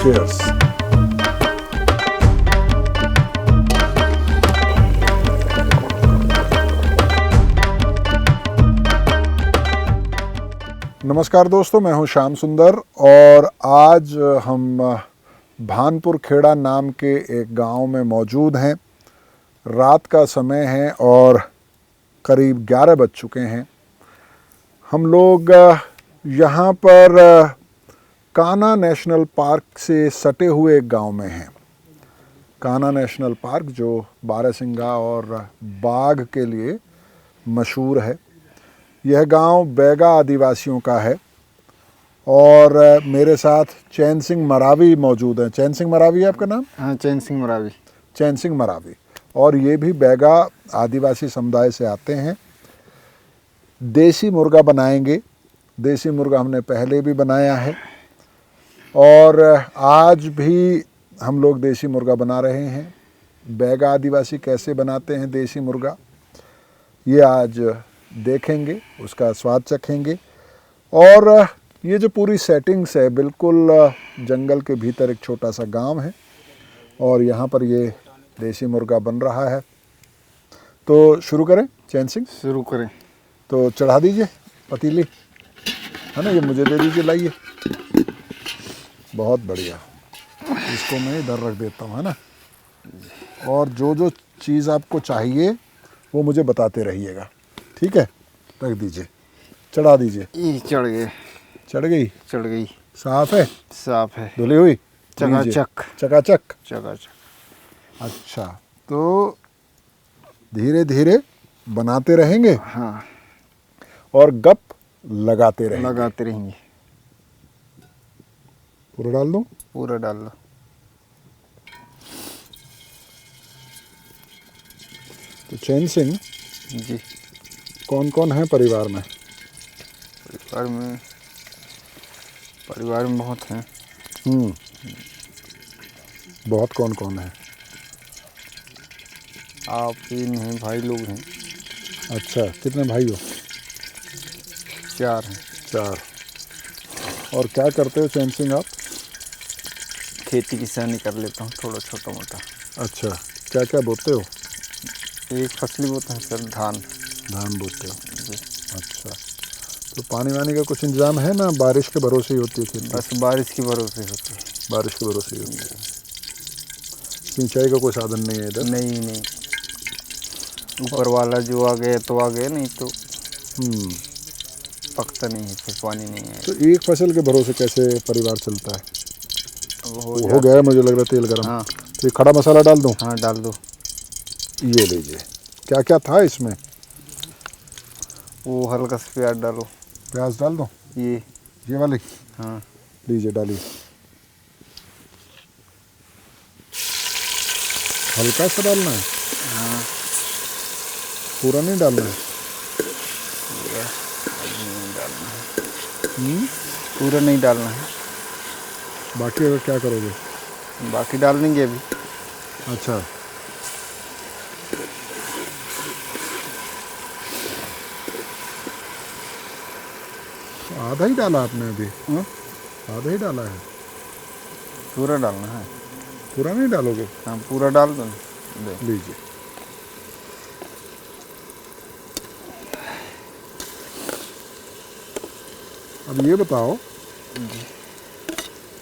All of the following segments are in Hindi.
चीयर्स। नमस्कार दोस्तों, मैं हूं श्याम सुंदर और आज हम भानपुर खेड़ा नाम के एक गांव में मौजूद हैं। रात का समय है और करीब 11 बज चुके हैं। हम लोग यहाँ पर कान्हा नेशनल पार्क से सटे हुए एक गांव में हैं। कान्हा नेशनल पार्क जो बारहसिंगा और बाघ के लिए मशहूर है। यह गांव बैगा आदिवासियों का है और मेरे साथ चैन सिंह मरावी मौजूद हैं। चैन सिंह मरावी है आपका नाम? हाँ, चैन सिंह मरावी। चैन सिंह मरावी, और ये भी बैगा आदिवासी समुदाय से आते हैं। देसी मुर्गा बनाएंगे। देसी मुर्गा हमने पहले भी बनाया है और आज भी हम लोग देसी मुर्गा बना रहे हैं। बैगा आदिवासी कैसे बनाते हैं देसी मुर्गा, ये आज देखेंगे, उसका स्वाद चखेंगे। और ये जो पूरी सेटिंग्स है, बिल्कुल जंगल के भीतर एक छोटा सा गांव है और यहाँ पर ये देसी मुर्गा बन रहा है। तो शुरू करें चैन सिंह? शुरू करें। तो चढ़ा दीजिए पतीली, है ना, ये मुझे दे दीजिए, लाइए। बहुत बढ़िया, इसको मैं इधर रख देता हूँ, है ना। और जो जो चीज़ आपको चाहिए वो मुझे बताते रहिएगा, ठीक है? रख दीजिए, चढ़ा दीजिए। ये चढ़ गए। चढ़ गई? चढ़ गई। साफ है? साफ है। धुली हुई? चकाचक। चकाचक। चकाचक। अच्छा, तो धीरे धीरे बनाते रहेंगे। हाँ, और गप लगाते रहेंगे। लगाते रहेंगे। पूरा डाल दूं? पूरा डाल लो। तो चैन सिंह जी, कौन कौन है परिवार में? परिवार में बहुत हैं। बहुत कौन कौन है? आप तीन हैं, भाई लोग हैं। अच्छा, कितने भाई हो? 4 हैं। 4। और क्या करते हो चैन सिंह आप? खेती किसानी कर लेता हूँ, थोड़ा छोटा मोटा। अच्छा, क्या क्या बोते हो? एक फसली बोते हैं सर, धान। धान बोते हो? जी। अच्छा, तो पानी वानी का कुछ इंतजाम है ना? बारिश के भरोसे ही होती है खेती? बस बारिश के भरोसे होती है। बारिश के भरोसे ही होती है। सिंचाई का कोई साधन नहीं है इधर? नहीं, ऊपर वाला जो आ गया तो आ गया, नहीं तो पकता नहीं है, फिर पानी नहीं है। तो एक फसल के भरोसे कैसे परिवार चलता है? हो गया, मुझे लग रहा है तेल गरम। हाँ। तो ये खड़ा मसाला डाल दूं? हाँ, डाल दो। ये लीजिए। क्या क्या था इसमें? वो हल्का सा प्याज डालो। प्याज डाल दूं? ये वाली? हाँ। लीजिए, डालिए। हल्का सा डालना है? हाँ। पूरा नहीं डालना है? पूरा नहीं डालना है। पूरा नहीं डालना है। बाकी अगर क्या करोगे? बाकी डाल देंगे अभी। अच्छा, आधा ही डाला आपने अभी? आधा ही डाला है? पूरा डालना है। पूरा नहीं डालोगे? हाँ, पूरा डाल दो ना। लीजिए। अब ये बताओ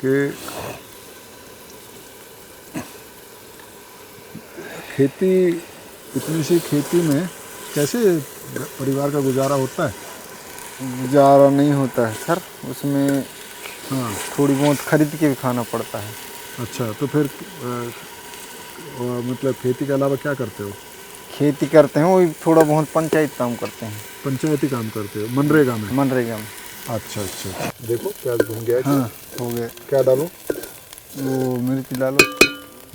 कि खेती, इतनी सी खेती में कैसे परिवार का गुजारा होता है? गुजारा नहीं होता है सर, उसमें हाँ। थोड़ी बहुत खरीद के भी खाना पड़ता है। अच्छा, तो फिर मतलब खेती के अलावा क्या करते हो? खेती करते हैं, वही थोड़ा बहुत पंचायत काम करते हैं। पंचायती काम करते हो? मनरेगा में? मनरेगा में। अच्छा अच्छा। देखो प्याज भुन गया। हाँ, हो गया। क्या डालो? वो मिर्च डालो,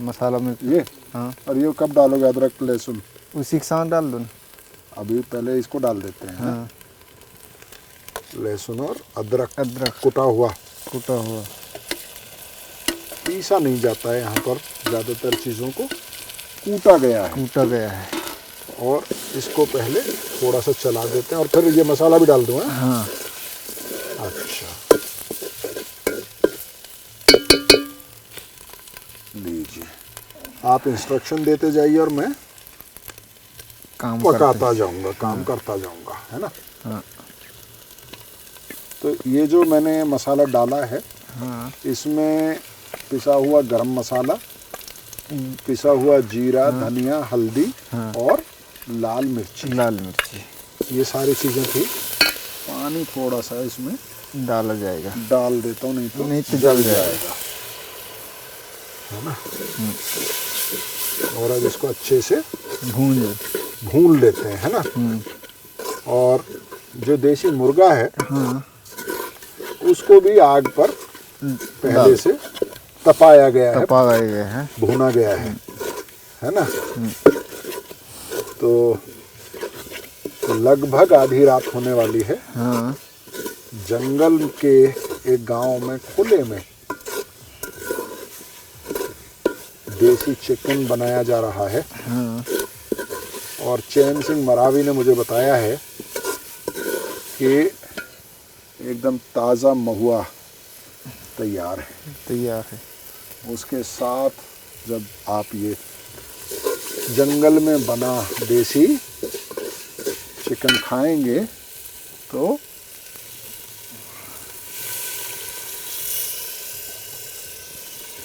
मसाला मिर्च। ये? हाँ। और ये कब डालोगे अदरक लहसुन? उसी के साथ डाल दो ना। अभी पहले इसको डाल देते हैं। हाँ। लहसुन और अदरक कुटा हुआ। पीसा नहीं जाता है, यहाँ पर ज़्यादातर चीज़ों को कूटा गया है। और इसको पहले थोड़ा सा चला देते हैं और फिर ये मसाला भी डाल दूँ? अच्छा, आप इंस्ट्रक्शन देते जाइए और मैं काम करते पकाता जाऊंगा, काम करता जाऊंगा, है ना। हाँ तो ये जो मैंने मसाला डाला है, हाँ इसमें पिसा हुआ गरम मसाला, पिसा हुआ जीरा, धनिया, हल्दी हाँ। और लाल मिर्ची, लाल मिर्ची ये सारी चीज़ें थी। पानी थोड़ा सा इसमें डाला जाएगा। डाल देता हूँ, नहीं तो जल जाएगा। है ना। और अब इसको अच्छे से भून लेते हैं, है ना। और जो देसी मुर्गा है हाँ उसको भी आग पर पहले से तपाया गया है, भुना गया है ना। तो लगभग आधी रात होने वाली है। हाँ जंगल के एक गांव में खुले में देसी चिकन बनाया जा रहा है। हाँ और चैन सिंह मरावी ने मुझे बताया है कि एकदम ताज़ा महुआ तैयार है। उसके साथ जब आप ये जंगल में बना देसी चिकन खाएंगे तो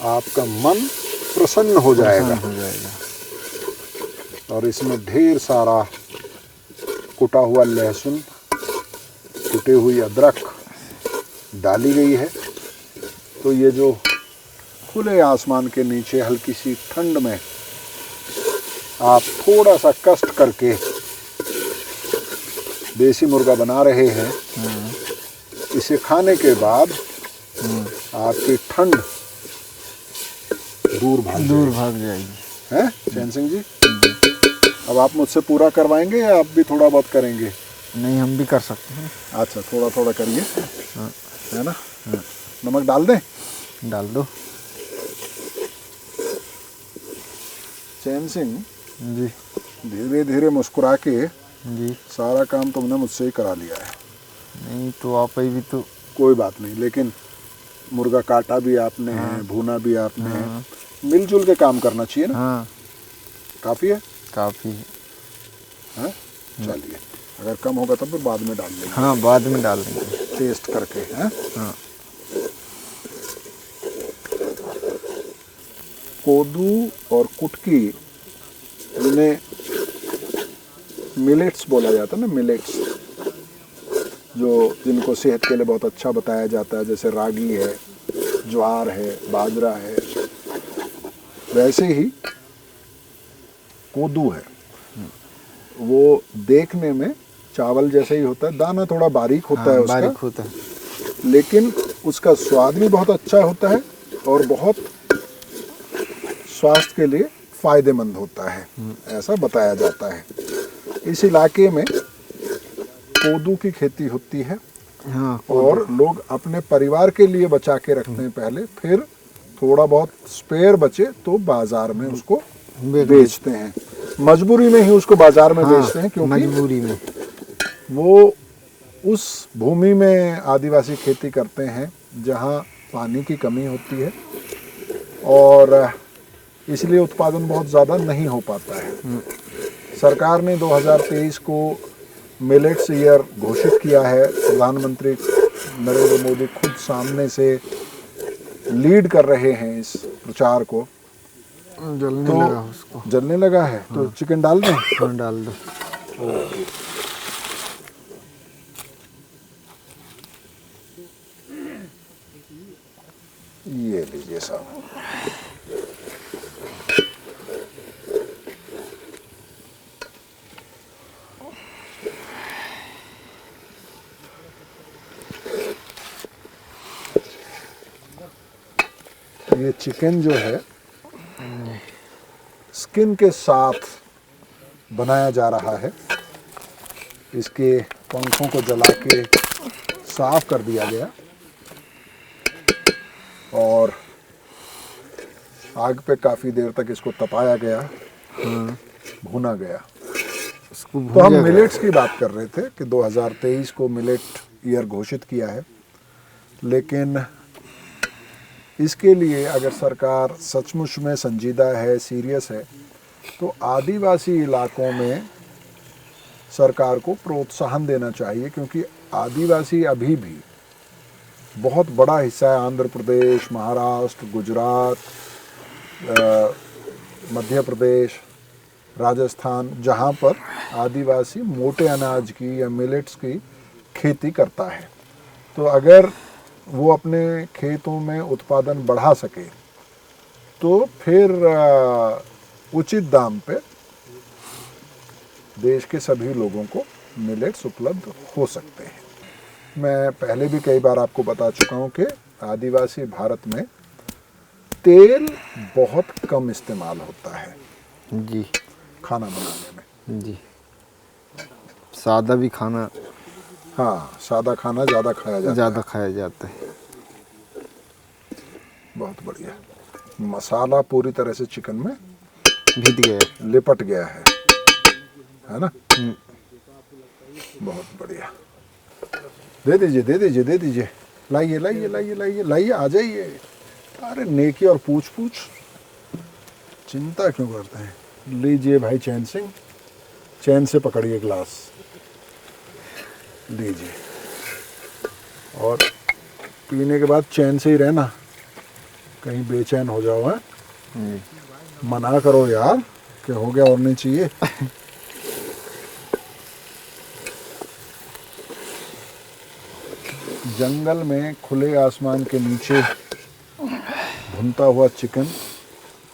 आपका मन प्रसन्न हो जाएगा। और इसमें ढेर सारा कुटा हुआ लहसुन, कुटी हुई अदरक डाली गई है। तो ये जो खुले आसमान के नीचे हल्की सी ठंड में आप थोड़ा सा कष्ट करके देसी मुर्गा बना रहे हैं, इसे खाने के बाद आपकी ठंड दूर भाग जाएगी। हैं चैन सिंह जी? अब आप मुझसे पूरा करवाएंगे या आप भी थोड़ा बहुत करेंगे? नहीं, हम भी कर सकते हैं। अच्छा, थोड़ा थोड़ा करिए, है ना। नमक डाल दें? डाल दो। चैन सिंह जी धीरे धीरे मुस्कुरा के जी। सारा काम तुमने मुझसे ही करा लिया है। नहीं तो आप ही भी तो। कोई बात नहीं, लेकिन मुर्गा काटा भी आपने है, भुना भी आपने है, मिलजुल के काम करना चाहिए ना। हाँ काफ़ी है? काफ़ी है। चलिए, अगर कम होगा तब तो बाद में डाल लेंगे। हाँ बाद में डाल देंगे टेस्ट करके, हैं। हाँ। कोदू और कुटकी, इन्हें मिलेट्स बोला जाता है ना, मिलेट्स, जो जिनको सेहत के लिए बहुत अच्छा बताया जाता है, जैसे रागी है, ज्वार है, बाजरा है, वैसे ही कोदू है। वो देखने में चावल जैसे ही होता है, दाना थोड़ा बारीक होता है उसका, बारीक होता है, लेकिन उसका स्वाद भी बहुत अच्छा होता है और बहुत स्वास्थ्य के लिए फायदेमंद होता है, ऐसा बताया जाता है। इस इलाके में कोदू की खेती होती है। हाँ। और लोग अपने परिवार के लिए बचा के रखते हैं पहले, फिर थोड़ा बहुत स्पेयर बचे तो बाजार में उसको बेचते हैं। मजबूरी में ही उसको बाजार में बेचते हैं, क्योंकि मजबूरी में वो उस भूमि में आदिवासी खेती करते हैं जहाँ पानी की कमी होती है और इसलिए उत्पादन बहुत ज़्यादा नहीं हो पाता है। सरकार ने 2023 को मिलेट्स ईयर घोषित किया है। प्रधानमंत्री नरेंद्र मोदी खुद सामने से लीड कर रहे हैं इस प्रचार को। जलने लगा उसको। जलने लगा है तो चिकन डाल दें? हाँ डाल दो। ओके। ये लीजिए साहब। ये चिकन जो है स्किन के साथ बनाया जा रहा है। इसके पंखों को जला के साफ कर दिया गया और आग पे काफ़ी देर तक इसको तपाया गया, भुना गया। तो हम मिलेट्स की बात कर रहे थे कि 2023 को मिलेट ईयर घोषित किया है, लेकिन इसके लिए अगर सरकार सचमुच में संजीदा है, सीरियस है, तो आदिवासी इलाकों में सरकार को प्रोत्साहन देना चाहिए, क्योंकि आदिवासी अभी भी बहुत बड़ा हिस्सा है। आंध्र प्रदेश, महाराष्ट्र, गुजरात, मध्य प्रदेश, राजस्थान, जहाँ पर आदिवासी मोटे अनाज की या मिलेट्स की खेती करता है। तो अगर वो अपने खेतों में उत्पादन बढ़ा सके तो फिर उचित दाम पे देश के सभी लोगों को मिलेट्स उपलब्ध हो सकते हैं। मैं पहले भी कई बार आपको बता चुका हूँ कि आदिवासी भारत में तेल बहुत कम इस्तेमाल होता है जी खाना बनाने में। जी, सादा भी खाना हाँ, सादा खाना ज़्यादा खाया जाता ज़्यादा खाया जाता है। है। बहुत बढ़िया। मसाला पूरी तरह से चिकन में भीग गया। लिपट गया है ना? बहुत बढ़िया। दे दीजिए, दे दीजिए, दे दीजिए। लाइए, लाइए, लाइए, लाइए, लाइए, आ जाइए। अरे नेकी और पूछ पूछ, चिंता क्यों करते हैं? लीजिए भाई चैन सिंह, चैन से पकड़िए ग्लास, लीजिए। और पीने के बाद चैन से ही रहना, कहीं बेचैन हो जाओ। है मना करो यार, क्या हो गया और नहीं चाहिए। जंगल में खुले आसमान के नीचे भुनता हुआ चिकन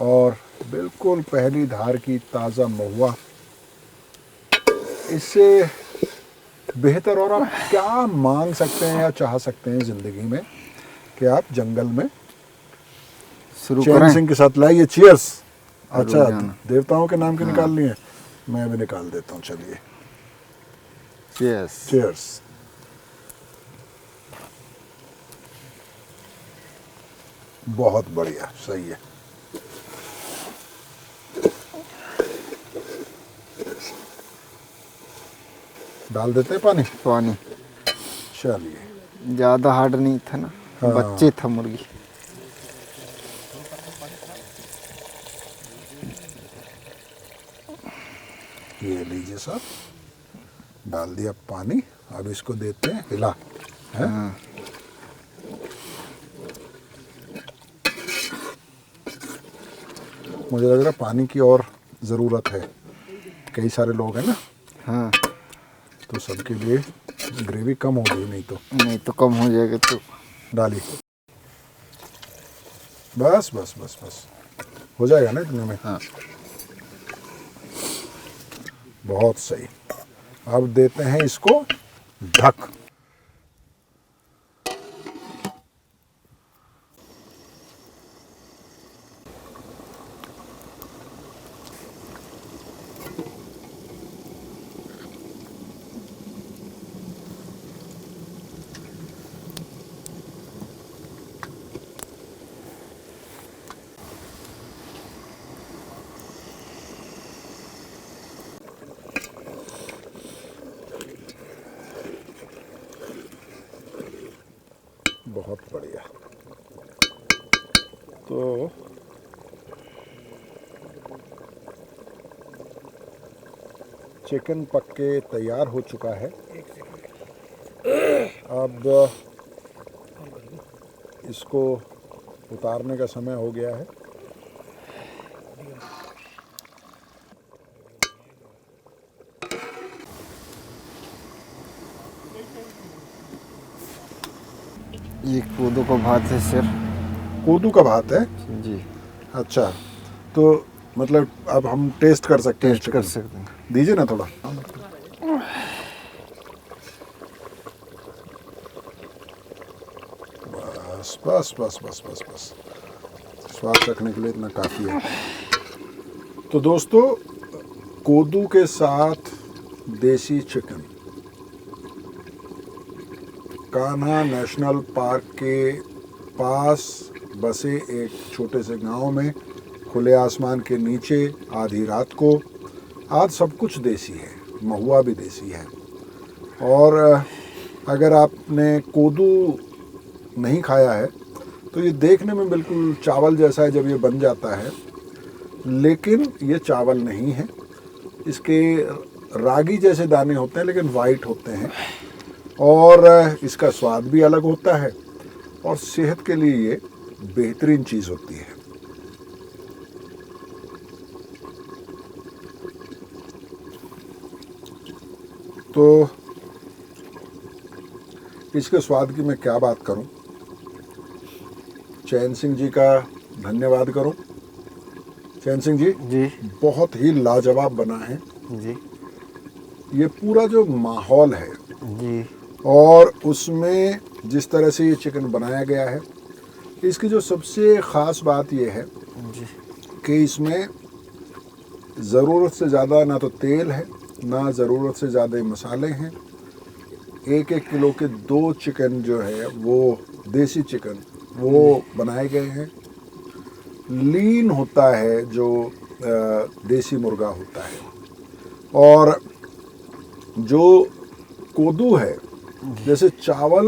और बिल्कुल पहली धार की ताज़ा महुआ, इससे बेहतर और आप क्या मांग सकते हैं या चाह सकते हैं ज़िंदगी में कि आप जंगल में शुरू चैन करें। सिंह के साथ लाइए। चीयर्स। अच्छा, रोजाना। देवताओं के नाम के निकाल लिए, मैं भी निकाल देता हूँ। चलिए, चीयर्स। चीयर्स। बहुत बढ़िया, सही है। डाल देते हैं पानी। पानी चलिए। ज़्यादा हार्ड नहीं था ना, हाँ। बच्चे था मुर्गी। ये लीजिए सर, डाल दिया पानी। अब इसको देते हैं हिला, है? हाँ। मुझे लग रहा है पानी की और ज़रूरत है, कई सारे लोग हैं ना, हाँ, तो सबके लिए ग्रेवी कम हो गई, नहीं तो कम हो जाएगा तो। डालिए। बस बस बस बस, हो जाएगा ना इतने में। हाँ। बहुत सही। अब देते हैं इसको ढक। बहुत बढ़िया। तो चिकन पक के तैयार हो चुका है। अब इसको उतारने का समय हो गया है। ये कोदो का भात है सर। कोदू का भात है? जी, अच्छा, तो मतलब अब हम टेस्ट कर सकते हैं? टेस्ट कर सकते हैं। दीजिए ना थोड़ा। बस बस बस बस बस बस, स्वाद रखने के लिए इतना काफ़ी है। तो दोस्तों, कोदू के साथ देसी चिकन कान्हा नेशनल पार्क के पास बसे एक छोटे से गांव में खुले आसमान के नीचे आधी रात को, आज सब कुछ देसी है, महुआ भी देसी है। और अगर आपने कोदू नहीं खाया है तो ये देखने में बिल्कुल चावल जैसा है जब ये बन जाता है, लेकिन ये चावल नहीं है। इसके रागी जैसे दाने होते हैं लेकिन वाइट होते हैं, और इसका स्वाद भी अलग होता है, और सेहत के लिए ये बेहतरीन चीज़ होती है। तो इसके स्वाद की मैं क्या बात करूं। चैन सिंह जी का धन्यवाद करूं। चैन सिंह जी, जी बहुत ही लाजवाब बना है। जी ये पूरा जो माहौल है जी और उसमें जिस तरह से ये चिकन बनाया गया है, इसकी जो सबसे ख़ास बात ये है जी कि इसमें ज़रूरत से ज़्यादा ना तो तेल है, ना ज़रूरत से ज़्यादा मसाले हैं। 1-1 किलो के 2 चिकन जो है वो देसी चिकन वो बनाए गए हैं। लीन होता है जो देसी मुर्गा होता है, और जो कोदू है, जैसे चावल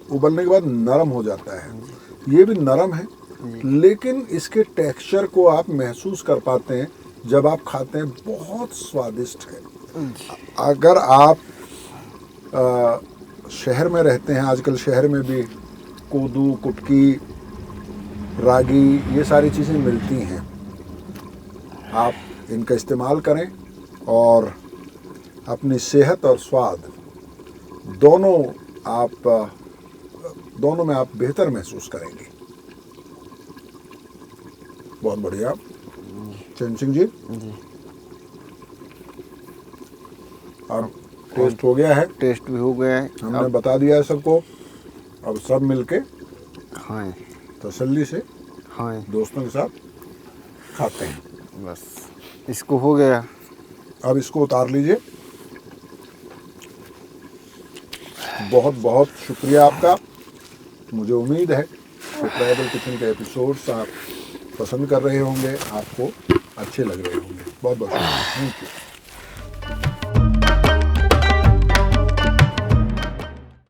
उबलने के बाद नरम हो जाता है, ये भी नरम है, लेकिन इसके टेक्सचर को आप महसूस कर पाते हैं जब आप खाते हैं। बहुत स्वादिष्ट है। अगर आप शहर में रहते हैं, आजकल शहर में भी कोदू, कुटकी, रागी, ये सारी चीज़ें मिलती हैं। आप इनका इस्तेमाल करें और अपनी सेहत और स्वाद दोनों में आप बेहतर महसूस करेंगे। बहुत बढ़िया चैन सिंह जी। जी। और टेस्ट हो गया है, टेस्ट भी हो गया है। हमने बता दिया है सबको। अब सब मिलके खाएं। तसल्ली से खाएं। दोस्तों के साथ खाते हैं। बस इसको हो गया। अब इसको उतार लीजिए। बहुत बहुत शुक्रिया आपका। मुझे उम्मीद है कि ट्राइबल किचन के एपिसोड्स आप पसंद कर रहे होंगे, आपको अच्छे लग रहे होंगे। बहुत बहुत शुक्रिया। Thank you.